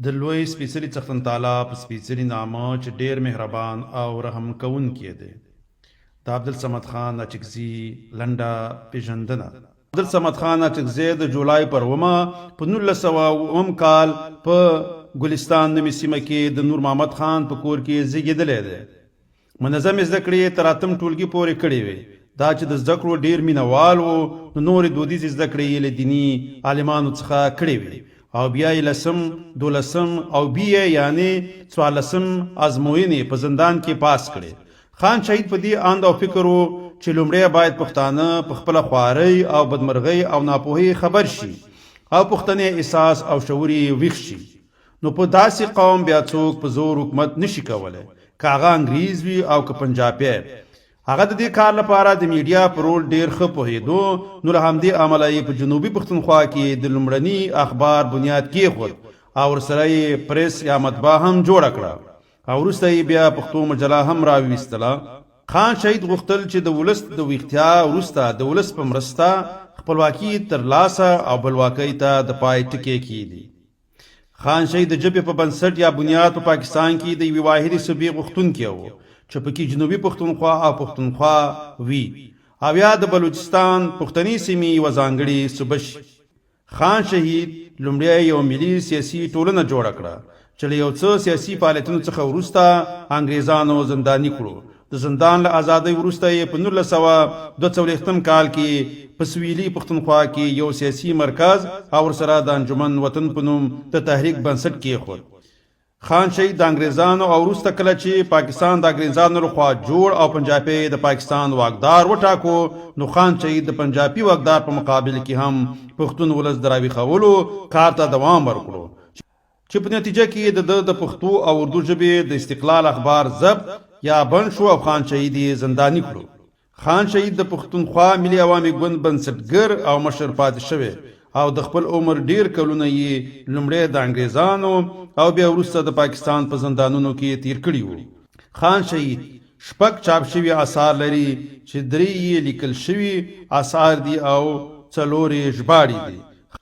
د لوی سپېڅلي څښتن تعالی په سپېڅلي نامه چې ډېر مهربان او رحم کوونکی دی. د عبدالصمد خان اچکزي لنډه پیژندنه. عبدالصمد خان اچکزي د جولای پر 9 په 1900 کال په ګلستان نومي سیمه کې د نور محمد خان په کور کې زیږېدلی دی. منظم زده کړې تر 8م ټولګي پورې کړې وې. دا چې د زده کړو ډېر مینهوال و نو نورې دودیزې زده کړې یې له دیني عالمانو څخه کړې وې او بیا یې 10م 12م او بیا یعنې 14م ازموینې په زندان کې پاس کړې. خان شهید په دې اند او فکر و چې لومړی باید پښتانه په خپله خوارۍ او بدمرغۍ او ناپوهۍ خبر شي او پښتني احساس او شعور یې ویښ شي. نو په داسې قوم بیا څوک په زور حکومت نشي کولی، که هغه انګریز وي او که پنجابی. هغه د دې کار لپاره د میډیا په رول ډېر ښه پوهېدو. نو له همدې امله یې په جنوبي پښتونخوا کې د لومړني اخبار بنیاد کېښود او ورسره یې پریس یا مطبعه هم جوړه کړه او وروسته یې بیا پښتو مجله هم راویستله. خان شهید غوښتل چې د ولس د ویښتیا وروسته د ولس په مرسته خپلواکي ترلاسه او بلواکۍ ته د پای ټکی کیږي. خان شهید د ژبې په بنسټ یا بنیاد په پاکستان کې د یوې واحدې صوبې غوښتونکی و چې پکې جنوبي پښتونخوا او پښتونخوا وي او یا د بلوچستان پښتني سیمې یوه ځانګړې صوبه شي. خان شهید لومړی یو ملي سیاسي ټولنه جوړه کړه چې له یو څه سیاسي فعالیتونو څخه وروسته انګریزانو زنداني کړو. د زندان له ازادۍ وروسته یې په 1942 کال کې په سویلي پښتونخوا کې یو سیاسي مرکز او ورسره د انجمن وطن په نوم د تحریک بنسټ کېښود. خان شهید د انګریزانو او وروسته کله چې پاکستان د انګریزانو لخوا جوړ او پنجابي د پاکستان واکدار وټاکو نو خان شهید د پنجابي واکدار په مقابل کې هم پښتون ولس د راویښولو کار ته دوام ورکړو چې په نتیجه کې د پښتو او اردو ژبې د استقلال اخبار ضبط یا بند شو او خان شهید یې زنداني کړو. خان شهید د پښتونخوا ملي عوامي ګوند بنسټګر او مشر پاتې شوی او د خپل عمر ډیر کلونه یې لومړی د انګریزانو او بیا وروسته د پاکستان په زندانونو کې تیر کړي وو. خان شهید 6 چاپ شوي آثار لري چې 3 یې لیکل شوي آثار دي او 4 یې ژباړي دي.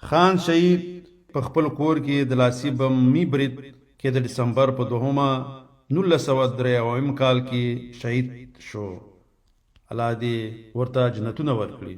خان شهید په خپل کور کې د لاسي بمي برید کې د ډسمبر په 2 1903 کال کې شهید شو. الله دې ورته جنتونه ورکړي.